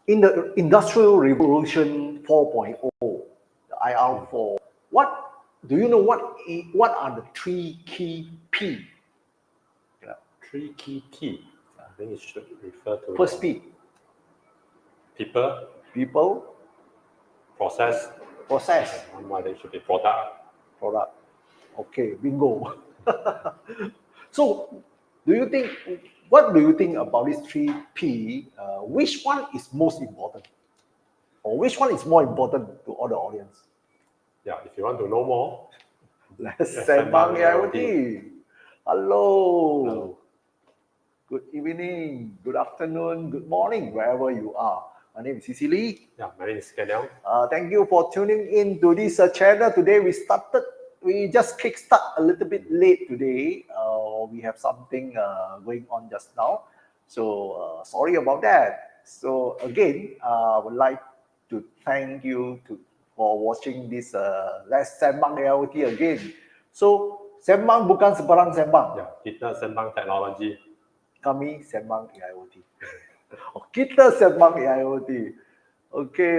in the Industrial Revolution 4.0, the IR4, what do you know? What are the three key P? Three key P. I think it should refer to First P. People. People. Process. Process. And one it should be product. Product. Okay, bingo. So, what do you think about these three P? Which one is most important? Or which one is more important to all the audience? Yeah, if you want to know more, let's Sembang AIoT. Hello. Hello. Good evening, good afternoon, good morning, wherever you are. My name is Cecily. Yeah, my name is 𝐓𝐨𝐴𝐚𝐲. Thank you for tuning in to this channel. Today we just kickstart a little bit late today. We have something going on just now. So sorry about that. So again, I would like to thank you for watching this Let's Sembang AIoT again. So Sembang bukan sebarang sembang. Ya, kita sembang teknologi. Kami sembang AIoT. Oh, kita sembang AIoT. Okay.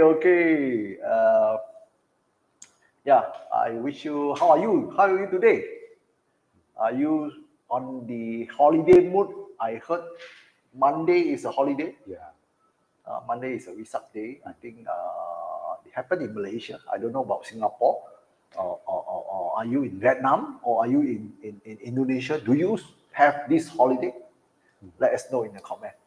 Yeah, I wish you. How are you? How are you today? Are you on the holiday mood? I heard Monday is a holiday. Yeah. Monday is a Wesak day. I think it happened in Malaysia. I don't know about Singapore. Or are you in Vietnam? Or are you in Indonesia? Do you have this holiday? Let us know in the comment.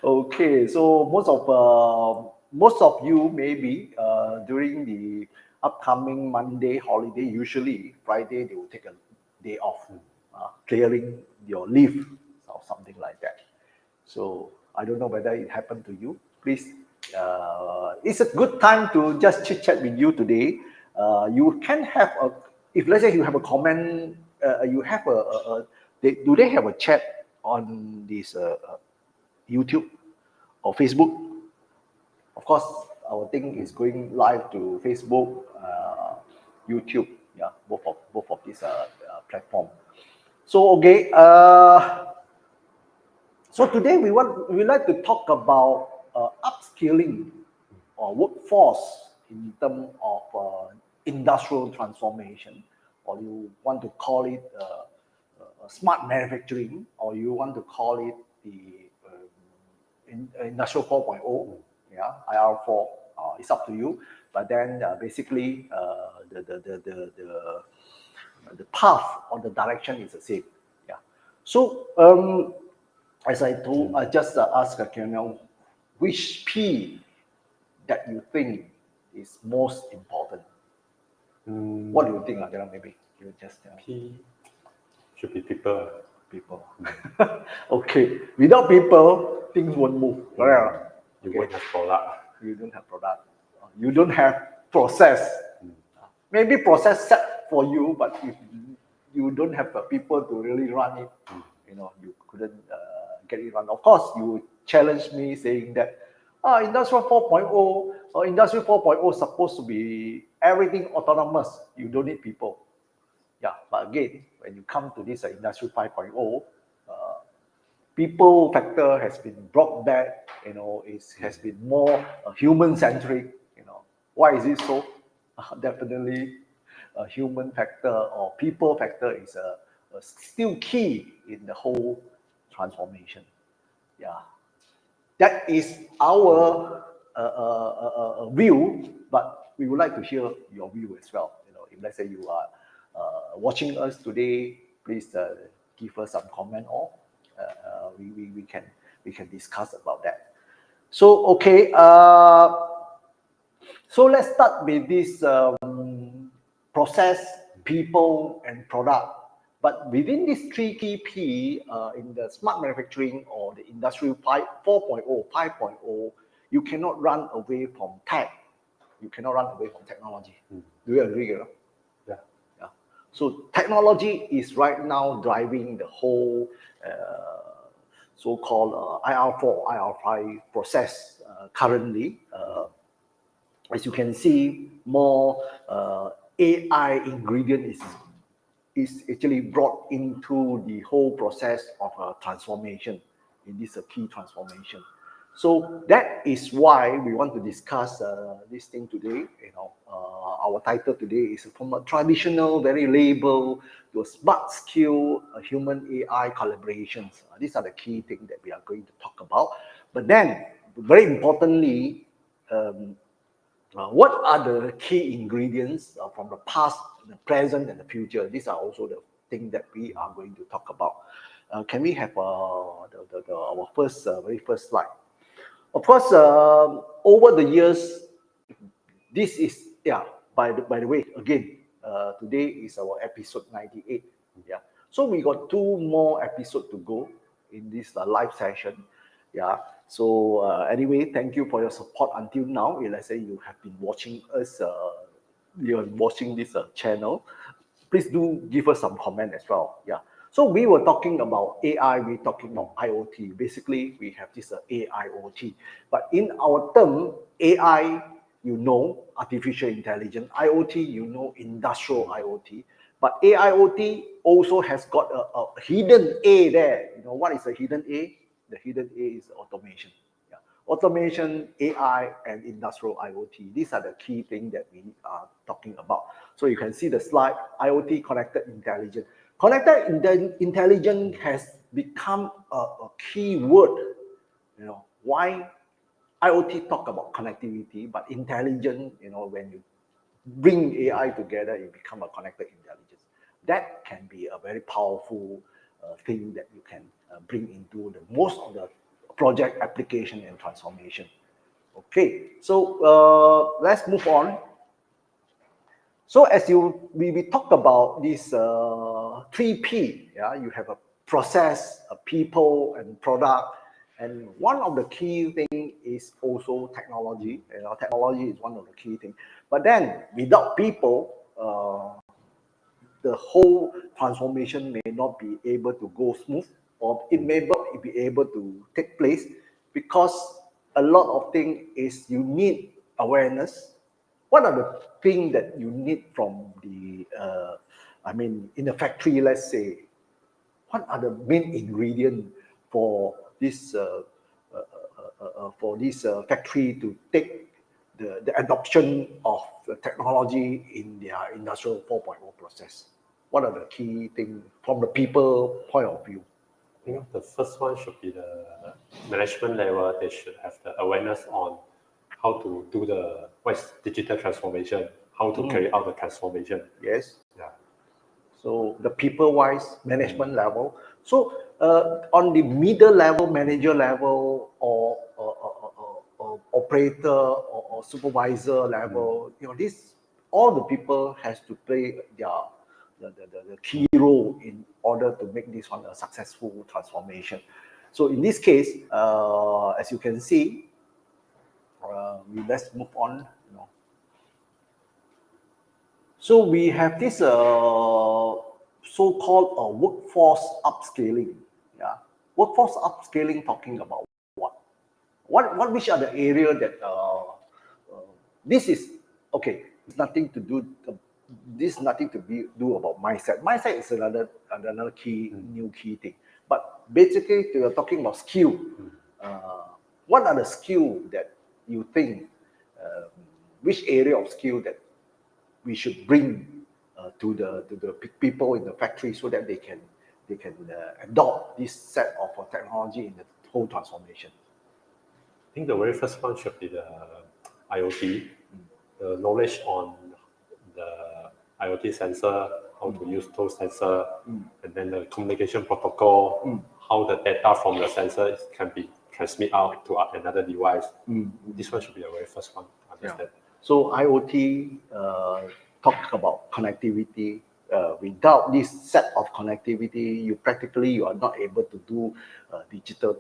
Okay, so most of you maybe during the upcoming Monday holiday, usually Friday they will take a day off, clearing your leave or something like that. So I don't know whether it happened to you. Please, it's a good time to just chit chat with you today. You can have if let's say you have a comment, you have do they have a chat on this YouTube or Facebook? Of course, our thing is going live to Facebook, YouTube, yeah, both of these platform. So okay, so today we like to talk about upskilling or workforce in terms of industrial transformation, or you want to call it smart manufacturing, or you want to call it the Industrial 4.0, yeah, IR4. It's up to you. But then basically the path or the direction is the same. Yeah. So as I just asked 𝐓𝐴𝐚𝐲, which P that you think is most important? What do you think, 𝐓𝐴𝐚𝐲? Maybe you just tell me. P should be people. People. Okay. Without people, things won't move. Correct? You won't have product. You don't have product. You don't have process. Maybe process set for you, but if you don't have people to really run it, you couldn't get it run. Of course, you challenge me saying that Industrial 4.0 or Industry 4.0 is supposed to be everything autonomous. You don't need people. Yeah, but again, when you come to this Industry 5.0, people factor has been brought back. It has been more human-centric. Why is it so? Definitely, a human factor or people factor is still key in the whole transformation. Yeah, that is our view, but we would like to hear your view as well. If let's say you are watching us today, please give us some comment, or we can discuss about that. So okay, so let's start with this process, people, and product. But within these three key P in the smart manufacturing or the Industry 4.0, 5.0, you cannot run away from tech. You cannot run away from technology. Do you agree? Yeah. So technology is right now driving the whole so-called IR4, IR5 process currently. As you can see, more AI ingredient is actually brought into the whole process of transformation in this key transformation. So that is why we want to discuss this thing today. Our title today is from a traditional, very label to a smart skill, human AI collaborations. These are the key things that we are going to talk about. But then, very importantly, what are the key ingredients from the past, the present, and the future? These are also the things that we are going to talk about. Can we have our very first slide? Of course, over the years, this is, yeah, by the way, again, today is our episode 98. Yeah. So we got 2 more episodes to go in this live session. Yeah. So anyway, thank you for your support until now. Let's say you have been watching us, you're watching this channel. Please do give us some comment as well. Yeah. So we were talking about AI, we're talking about IoT. Basically, we have this AIoT. But in our term, AI, artificial intelligence. IoT, industrial IoT. But AIoT also has got a hidden A there. What is a hidden A? The hidden A is automation. Yeah. Automation, AI, and industrial IoT. These are the key things that we are talking about. So you can see the slide, IoT, connected intelligence. Connected intelligence has become a key word. Why IoT talk about connectivity, but intelligence, when you bring AI together, it become a connected intelligence. That can be a very powerful thing that you can bring into the most of the project application and transformation. Okay, so let's move on. So as we talk about this 3P, yeah, you have a process, a people, and product. And one of the key things is also technology. Technology is one of the key things. But then without people, the whole transformation may not be able to go smooth, or it may not be able to take place, because a lot of things is you need awareness. What are the things that you need from the, in the factory, let's say, what are the main ingredients for this factory to take the adoption of the technology in their industrial 4.0 process? What are the key things from the people point of view? I think the first one should be the management level. They should have the awareness on how to do what's digital transformation, how to carry out the transformation. Yes. Yeah. So the people-wise management level. So on the middle level, manager level, or operator or supervisor level, all the people has to play the key role in order to make this one a successful transformation. So in this case, as you can see, let's move on. So we have this so-called workforce upscaling. Yeah, workforce upscaling talking about what? Which are the area that this is okay? It's nothing to do. This is nothing to do about mindset. Mindset is another new key thing. But basically, we are talking about skill. What are the skill that you think? Which area of skill that we should bring to the people in the factory so that they can adopt this set of technology in the whole transformation? I think the very first one should be the IoT, the knowledge on the IoT sensor, how to use those sensors, and then the communication protocol, how the data from the sensor can be transmitted out to another device. This one should be the very first one to understand. Yeah. So IoT talk about connectivity. Without this set of connectivity, you are not able to do digital.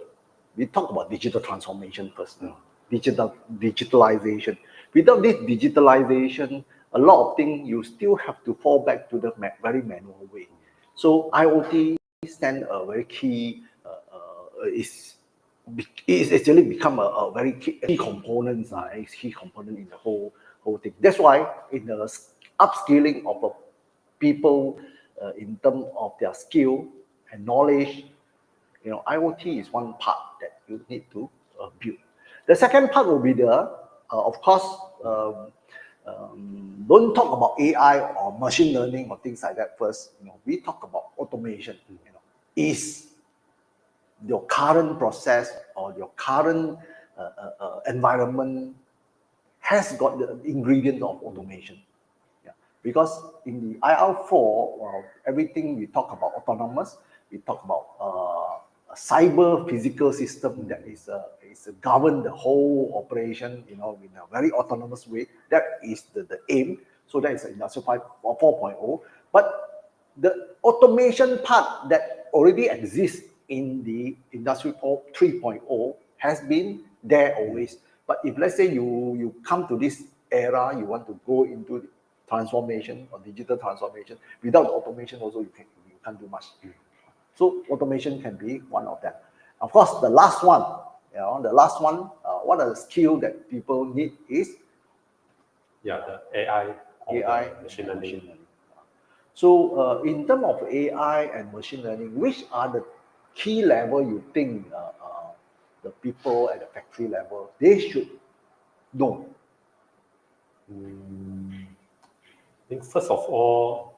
We talk about digital transformation first. Digitalization. Without this digitalization, a lot of things you still have to fall back to the very manual way. So IoT stand a very key. It's actually become a very key component. Key component in the whole thing. That's why in the upskilling of people in terms of their skill and knowledge, IoT is one part that you need to built. The second part will be of course, don't talk about AI or machine learning or things like that first. We talk about automation. Is your current process or your current environment has got the ingredient of automation. Because in the IR4, everything we talk about autonomous, we talk about a cyber physical system that is govern the whole operation, in a very autonomous way. That is the aim. So that is Industry 4.0. But the automation part that already exists in the Industry 3.0 has been there always. But if let's say you come to this era, you want to go into the transformation or digital transformation, without automation also you can't do much. So automation can be one of them. Of course, the last one, what are the skills that people need is the AI or AI the machine learning. So in terms of AI and machine learning, which are the key level you think the people at the factory level, they should know? I think first of all,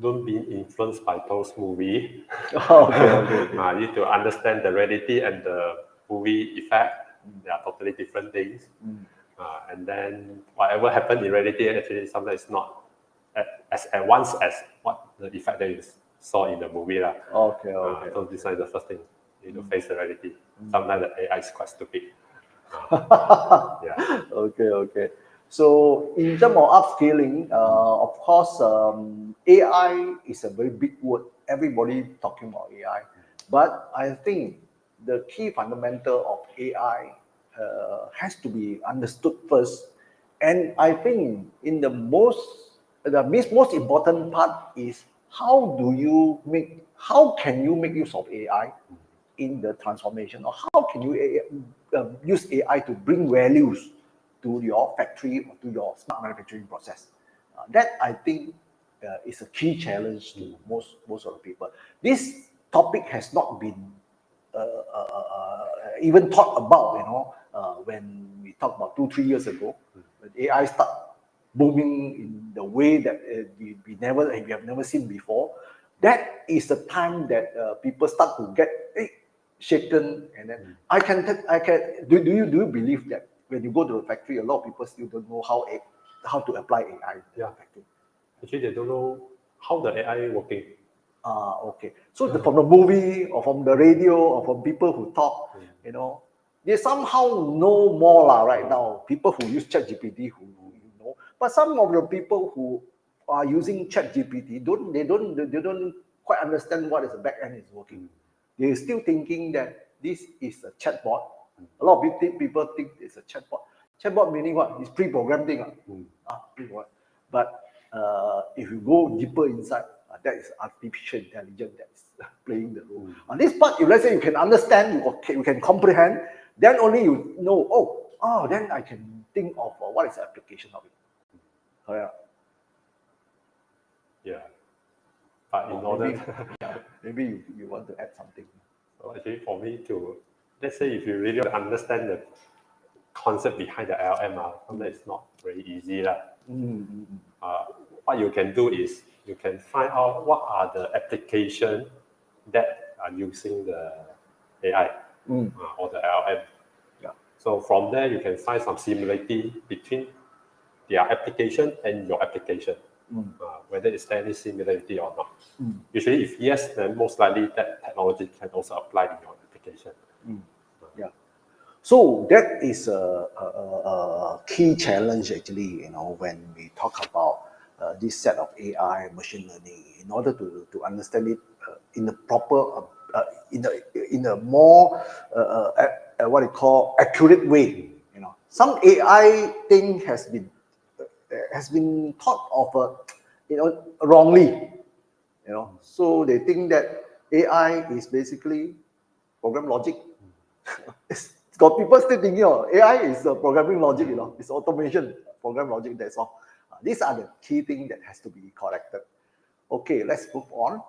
don't be influenced by those movies. Okay. You need to understand the reality and the movie effect. They are totally different things. And then whatever happened in reality, actually sometimes it's not as at once as what the effect that you saw in the movie. Okay. So this is the first thing. You need to face the reality. Sometimes the AI is quite stupid. Okay. So in terms of upskilling, of course, AI is a very big word. Everybody talking about AI. But I think the key fundamental of AI has to be understood first. And I think the most important part is how can you make use of AI in the transformation, or how can you use AI to bring values to your factory or to your smart manufacturing process. That I think is a key challenge to most of the people. This topic has not been even thought about, when we talked about 2-3 years ago, when AI started booming in the way that we have never seen before. That is the time that people start to get shaken, and then do you believe that when you go to a factory, a lot of people still don't know how to apply AI in the factory? Actually, they don't know how the AI working. Okay. So from the movie or from the radio or from people who talk, they somehow know more right now. People who use ChatGPT who know, but some of the people who are using ChatGPT they don't quite understand what is the back end is working. They're still thinking that this is a chatbot. A lot of people think it's a chatbot. Chatbot meaning what? It's pre-programmed thing. But if you go deeper inside, that is artificial intelligence that is playing the role. On this part, if let's say you can understand, you can comprehend, then only you know, then I can think of what is the application of it. Correct? Yeah. But in order... maybe you want to add something. So actually for me to, let's say if you really understand the concept behind the LLM, sometimes it's not very easy. What you can do is you can find out what are the applications that are using the AI or the LLM. So from there you can find some similarity between their application and your application. Whether is there any similarity or not. Usually if yes, then most likely that technology can also apply in your application. So that is a key challenge actually, when we talk about this set of AI machine learning, in order to understand it in a proper, in a more what you call accurate way. Some AI thing has been thought of wrongly. So they think that AI is basically program logic. It's got people still thinking, AI is programming logic, it's automation, program logic, that's all. These are the key things that has to be corrected. Okay, let's move on.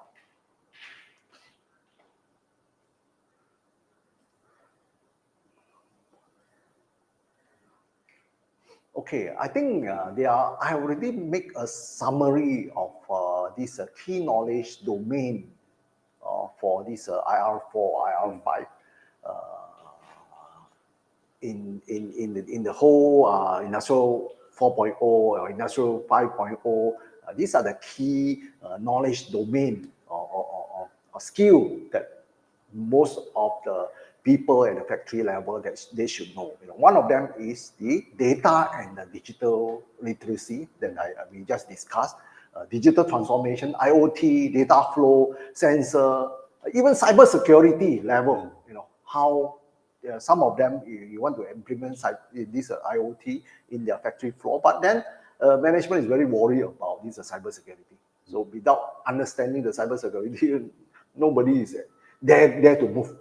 Okay, I think I already make a summary of this key knowledge domain for this IR4, IR5 in the whole industrial 4.0 or industrial 5.0. These are the key knowledge domain or skill that most of the people at the factory level that they should know. One of them is the data and the digital literacy that we just discussed. Digital transformation, IoT, data flow, sensor, even cyber security level. How some of them you want to implement this IoT in their factory floor, but then management is very worried about this cyber security. So without understanding the cyber security, nobody is there to move.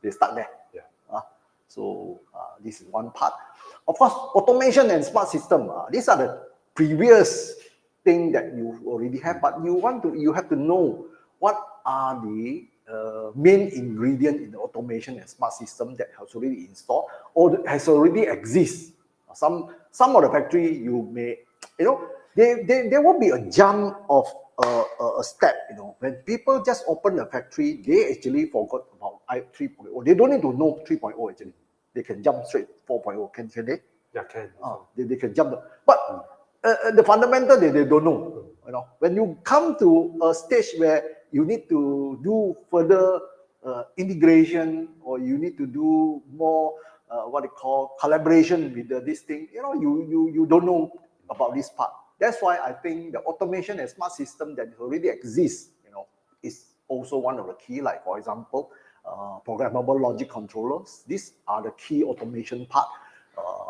They stuck there. Yeah. So this is one part. Of course, automation and smart system. These are the previous thing that you already have, but you have to know what are the main ingredient in the automation and smart system that has already installed or has already exist. Some of the factory you may, there will be a jump of a step. When people just open the factory, they actually forgot about 3.0. They don't need to know 3.0 actually. They can jump straight 4.0. Can they? Yeah, can. They can jump. But the fundamental they don't know. When you come to a stage where you need to do further integration, or you need to do more what they call collaboration with this thing, you don't know about this part. That's why I think the automation and smart system that already exists, is also one of the key. Like for example, programmable logic controllers. These are the key automation part.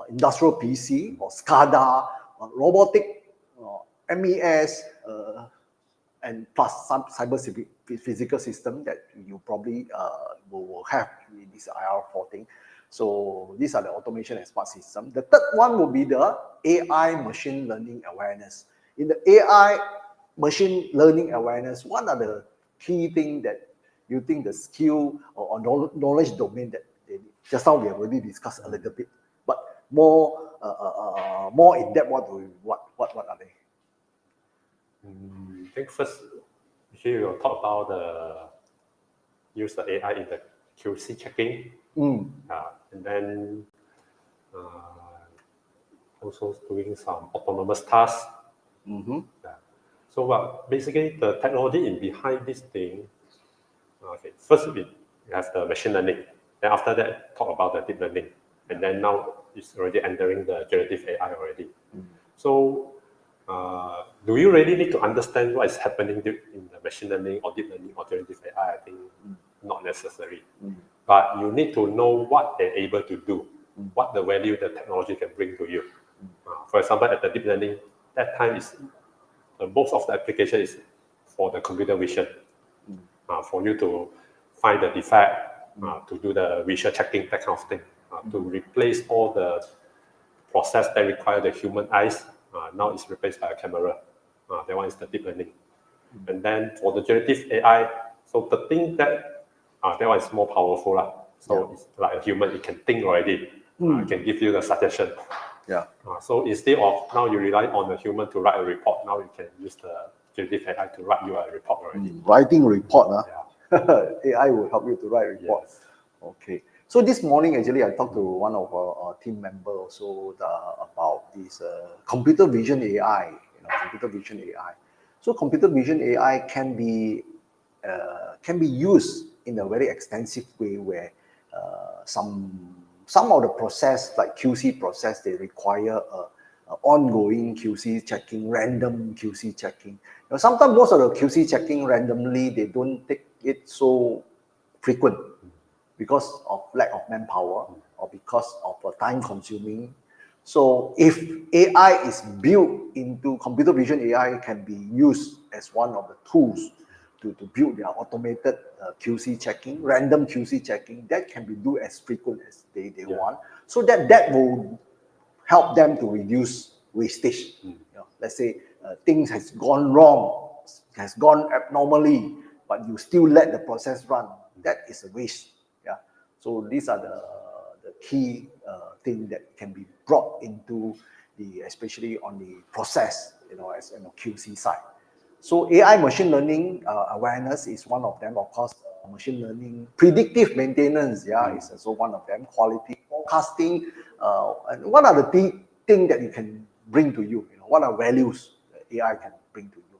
Industrial PC or SCADA, robotic, MES, and plus some cyber physical system that you probably will have in this IR4 thing. So these are the automation and smart system. The third one will be the AI machine learning awareness. In the AI machine learning awareness, what are the key things that you think the skill or knowledge domain that they need? Just now we have already discussed a little bit, but more in depth. What are they? I think first, here we'll talk about use the AI in the QC checking, and then also doing some autonomous tasks. So basically the technology in behind this thing, okay, first we have the machine learning, then after that talk about the deep learning, and then now it's already entering the generative AI already. So do you really need to understand what is happening in the machine learning or deep learning or generative AI? I think not necessary. But you need to know what they're able to do, what the value the technology can bring to you. For example, at the deep learning, that time is most of the application is for the computer vision, for you to find the defect, to do the visual checking, that kind of thing, to replace all the process that require the human eyes. Now it's replaced by a camera. That one is the deep learning. And then for the generative AI, so the thing that one is more powerful. So it's like a human, it can think already. It can give you the suggestion. So instead of now you rely on the human to write a report, now you can use the generative AI to write you a report already. Writing report, AI will help you to write a report. Yes. Okay. So this morning, actually, I talked to one of our team members also about this computer vision AI. Computer vision AI. So computer vision AI can be used in a very extensive way, where some of the process, like QC process, they require ongoing QC checking, random QC checking. Sometimes most of the QC checking randomly, they don't take it so frequent because of lack of manpower or because of time consuming. So if AI is built into computer vision, AI can be used as one of the tools to build their automated QC checking, random QC checking, that can be do as frequent as they want. So that will help them to reduce wastage. Let's say things has gone wrong, has gone abnormally, but you still let the process run. That is a waste. So these are the key thing that can be brought into especially on the process, as QC side. So AI machine learning awareness is one of them. Of course, machine learning predictive maintenance, is also one of them. Quality forecasting, and what are the things that you can bring to you? What are values that AI can bring to you?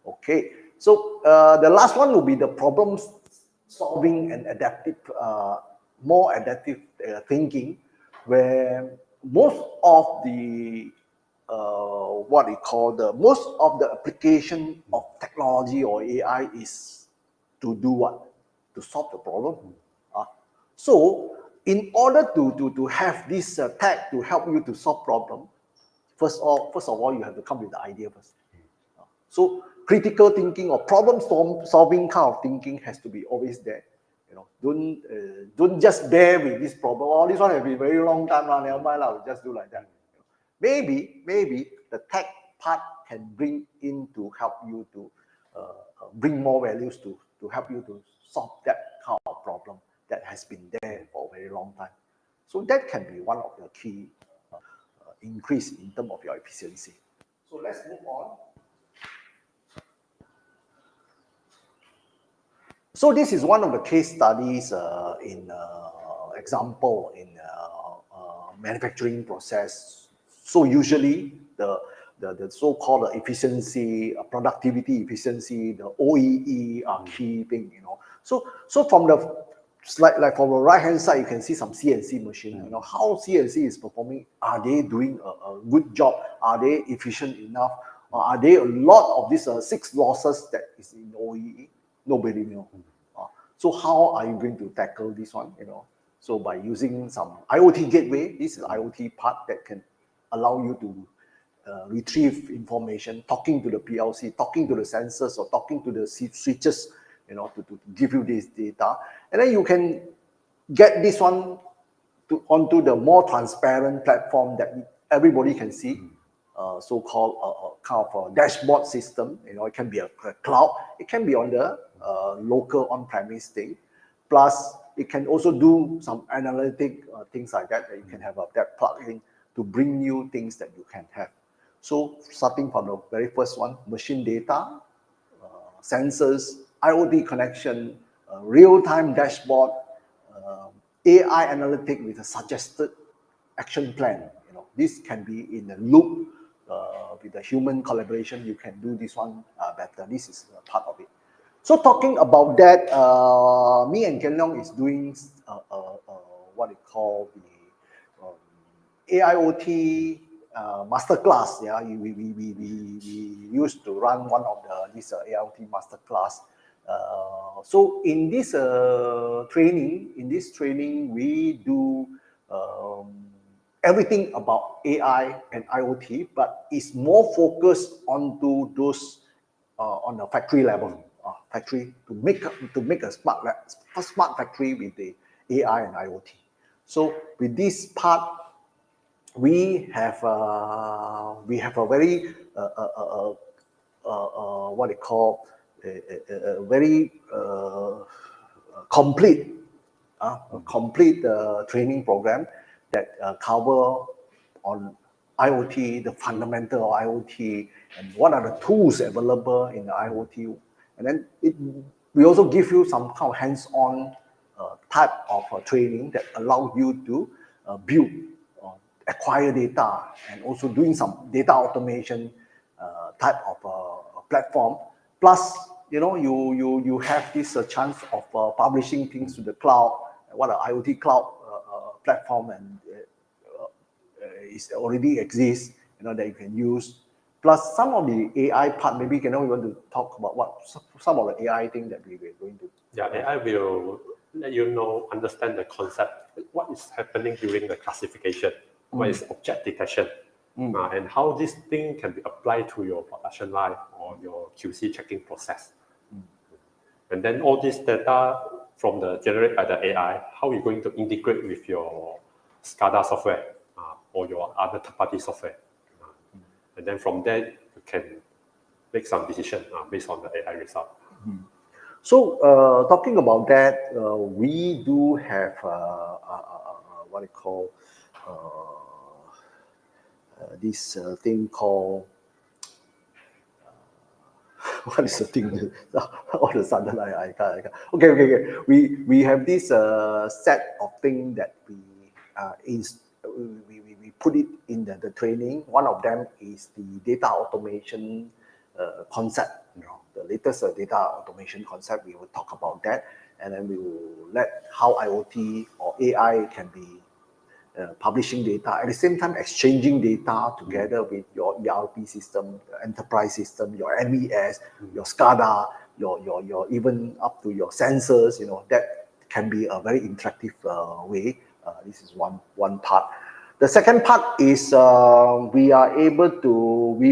Okay, so the last one will be the problem solving and adaptive, more adaptive thinking, where most of the most of the application of technology or AI is to do what? To solve the problem. So in order to have this tech to help you to solve problem, first of all, you have to come with the idea first. So critical thinking or problem solving kind of thinking has to be always there. Don't just bear with this problem. Oh, this one has been very long time now. Never mind, we'll just do like that. Maybe the tech part can bring in to help you to bring more values to help you to solve that kind of problem that has been there for a very long time. So that can be one of the key increase in terms of your efficiency. So let's move on. So this is one of the case studies in example in manufacturing process. So usually the so-called efficiency, productivity efficiency, the OEE are key thing. So from the slide, like from the right hand side, you can see some CNC machine. How CNC is performing. Are they doing a good job? Are they efficient enough? Or are there a lot of these 6 losses that is in OEE? Nobody knows. So how are you going to tackle this one? So by using some IoT gateway, this is IoT part that can allow you to retrieve information, talking to the PLC, talking to the sensors, or talking to the switches, to give you this data, and then you can get this one onto the more transparent platform that everybody can see. So-called kind of a dashboard system. It can be a cloud. It can be on the local on-premise thing. Plus, it can also do some analytic things like that you can have that plug-in to bring you things that you can have. So starting from the very first one, machine data, sensors, IoT connection, real-time dashboard, AI analytic with a suggested action plan. This can be in a loop with the human collaboration. You can do this one better. This is part of it. So talking about that, me and Ken Leong is doing what we call the AIoT masterclass. Yeah, we used to run one of this AIoT masterclass. So in this training, we do everything about AI and IoT, but it's more focused onto those on a factory level, factory to make a smart factory with the AI and IoT. So with this part, we have a very what they call a very complete training program that cover on IoT, the fundamental of IoT, and what are the tools available in the IoT. And then we also give you some kind of hands-on type of training that allow you to build, acquire data, and also doing some data automation type of platform. Plus, you have this chance of publishing things to the cloud. What an IoT cloud platform and is already exists, that you can use. Plus some of the AI part, maybe we want to talk about what some of the AI thing that we were going to. Yeah, AI will let you understand the concept, what is happening during the classification, what is object detection, and how this thing can be applied to your production line or your QC checking process. And then all this data from the generated by the AI, how you're going to integrate with your SCADA software or your other third-party software. And then from there, you can make some decision based on the AI result. So talking about that, we do have what we call this thing called what is the thing? All of a sudden, I can't. Okay. We have this set of things that we put it in the training. One of them is the data automation concept. The latest data automation concept. We will talk about that, and then we will let how IoT or AI can be publishing data, at the same time exchanging data together with your ERP system, your enterprise system, your MES, your SCADA, your even up to your sensors, that can be a very interactive way. This is one part. The second part is we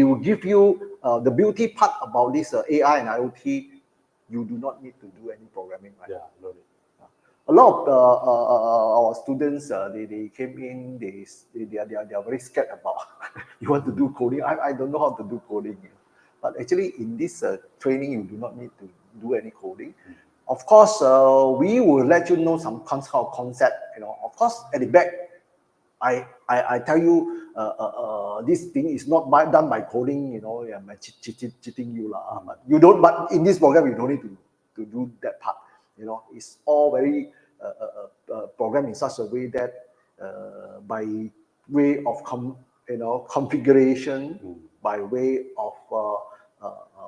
will give you the beauty part about this AI and IoT. You do not need to do any programming, right? Yeah, no need. A lot of our students, they came in, they are very scared about, you want to do coding? I don't know how to do coding. But actually in this training, you do not need to do any coding. Of course, we will let you know some concept, of course, at the back, I tell you, this thing is not done by coding, I'm cheating you. But in this program, you don't need to do that part. It's all very programmed in such a way that by way of configuration, by way of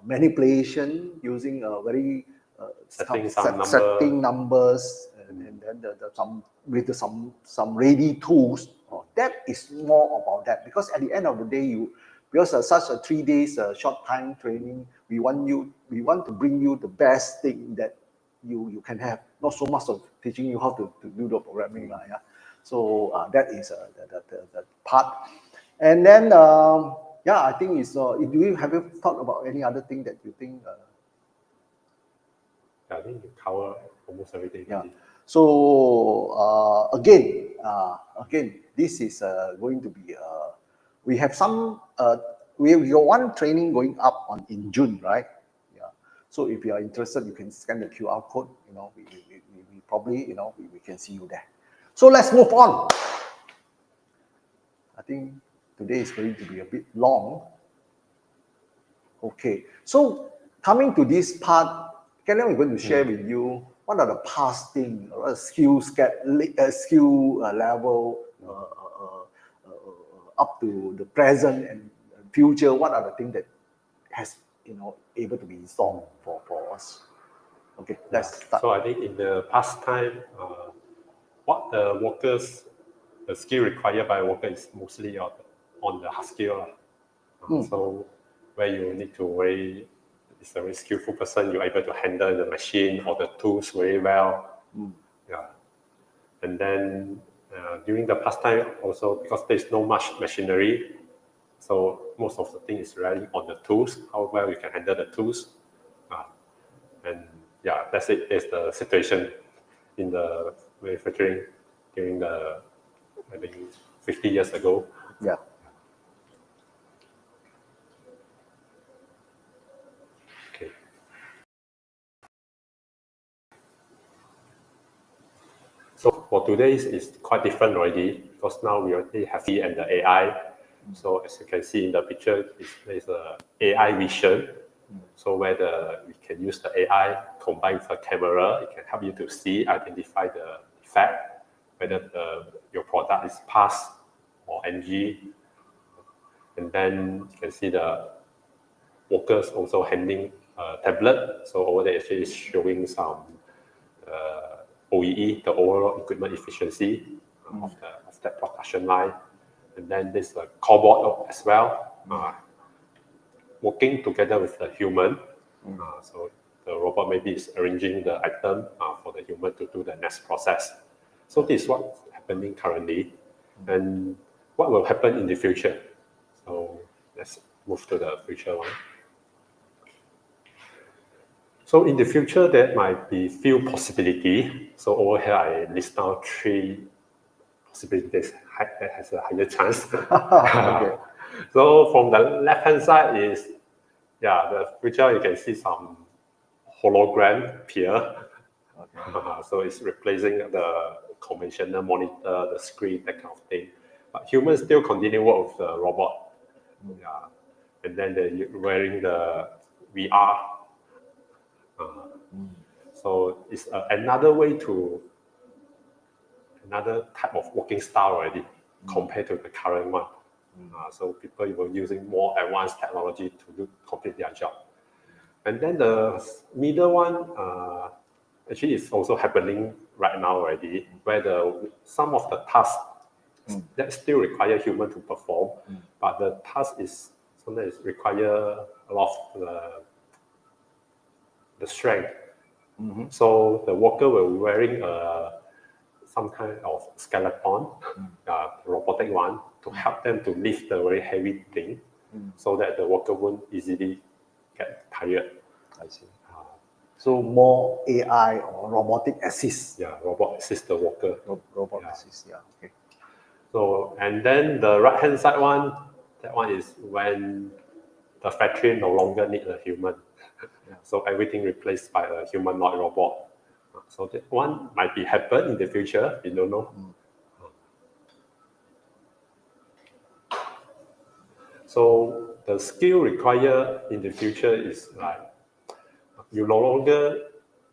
manipulation, using a very setting numbers, and then some ready tools. That is more about that, because at the end of the day, because such a 3 days short time training, we want to bring you the best thing that you can have, not so much of teaching you how to do the programming. So that is the part. And then, I think it's, have you thought about any other thing that you think? I think you cover almost everything. Yeah. So again, this is going to be, we have some, we have one training going up in June, right? So if you are interested, you can scan the QR code. We probably, we can see you there. So let's move on. I think today is going to be a bit long. Okay. So coming to this part, Kellen, we're going to share with you what are the past things, skill level up to the present and future. What are the things that has able to be installed for us? Okay, let's start. So I think in the past time, what the skill required by a worker is mostly on the hard skill. So where you need to it's a very skillful person, you're able to handle the machine or the tools very well. And then during the past time also, because there's no much machinery, so most of the thing is relying on the tools, how well you can handle the tools. And that's it. It's the situation in the manufacturing during I think 50 years ago. Yeah. Okay. So for today, it's quite different already, because now we already have the and the AI. So as you can see in the picture, there's a AI vision. So where we can use the AI combined with a camera, it can help you to identify the defect, whether your product is pass or NG. And then you can see the workers also handling a tablet. So over there actually is showing some OEE, the overall equipment efficiency of that production line. And then there's a cobot as well, working together with the human. So the robot maybe is arranging the item for the human to do the next process. So this is what's happening currently. And what will happen in the future? So let's move to the future one. So in the future, there might be few possibilities. So over here, I list down 3 possibilities that has a higher chance. Okay. So from the left-hand side is, the future, you can see some hologram appear. Okay. So it's replacing the conventional monitor, the screen, that kind of thing. But humans still continue work with the robot. Yeah. And then they're wearing the VR. So it's another way to, another type of working style already compared to the current one. So people were using more advanced technology to complete their job. And then the middle one, actually is also happening right now already, where some of the tasks that still require human to perform, but the task is sometimes require a lot of the strength. So the worker will be wearing some kind of skeleton, robotic one, to help them to lift the very heavy thing, so that the worker won't easily get tired. I see. So more AI or robotic assist. Yeah, robot assist the worker. Robot assist, yeah. Okay. So, and then the right hand side one, that one is when the factory no longer need a human. So everything replaced by a humanoid robot. So that one might be happen in the future, we don't know. So the skill required in the future is like, you no longer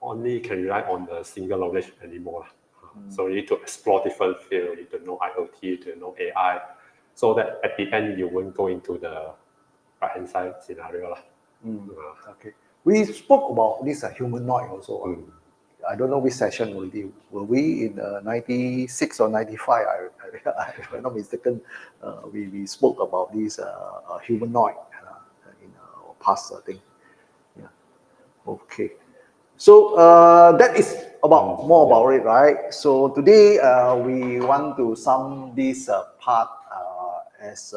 only can rely on the single knowledge anymore. So you need to explore different fields, you need to know IoT, you need to know AI, so that at the end you won't go into the right-hand side scenario. Okay. We spoke about this humanoid also. I don't know which session already. Were we in 96 or 95? If I'm not mistaken, we spoke about this humanoid in our past thing. Yeah. Okay. So that is about more about it, right? So today we want to sum this part as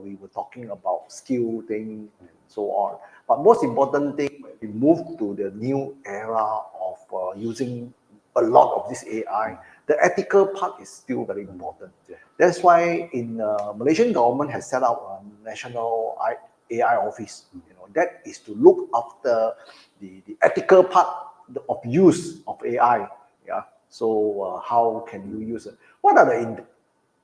we were talking about skill thing and so on. But most important thing, we move to the new era of using a lot of this AI. The ethical part is still very important. That's why in Malaysian government has set up a national AI office. That is to look after the ethical part of use of AI. Yeah. So how can you use it? What are the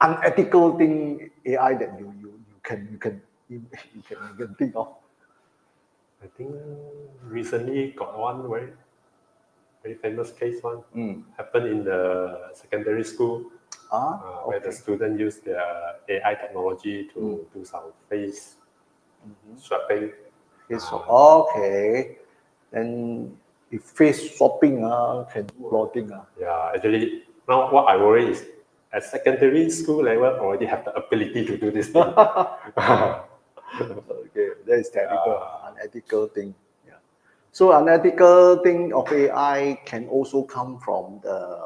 unethical thing AI that you can think of? I think recently got one very famous case one happened in the secondary school, where the student use their AI technology to do some face swapping. Okay. And if face swapping can do a lot of things. Yeah, actually now what I worry is at secondary school level already have the ability to do this thing. Okay, that is technical, unethical thing. Yeah. So unethical thing of AI can also come from the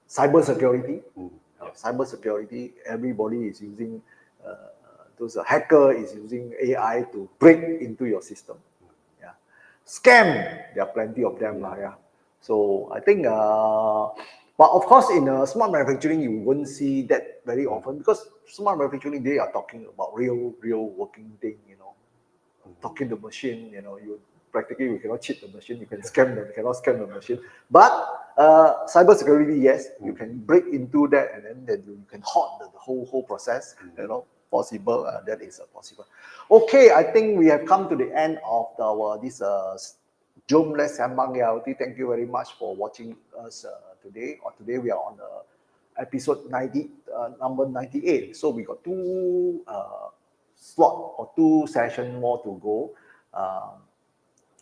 cyber security. Cyber security, everybody is using, those hacker is using AI to break into your system. Yeah. Scam, there are plenty of them. Yeah. So I think, but of course in smart manufacturing, you won't see that very often, because smart manufacturing, they are talking about real working thing, talking to machine, you practically you cannot cheat the machine, you can scam them, you cannot scam the machine. But cyber security, yes, you can break into that, and then you can halt the whole process, possible, that is possible. Okay, I think we have come to the end of this Jom Let's Sembang AIoT. Thank you very much for watching us today. Today we are on episode 90, number 98. So we got two slot or two session more to go.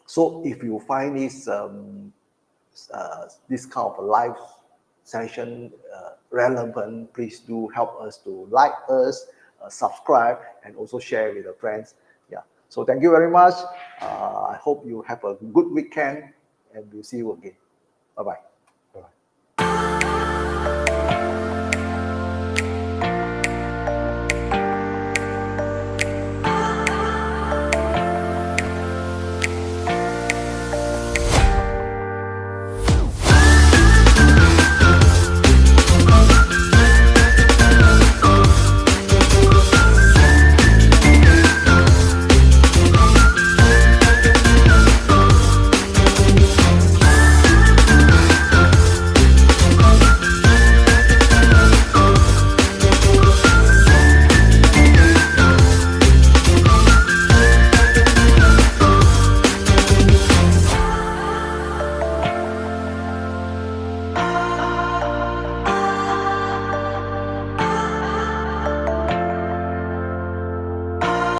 So if you find this this kind of a live session relevant, please do help us to like us, subscribe, and also share with your friends. Yeah. So thank you very much. I hope you have a good weekend, and we'll see you again. Bye bye.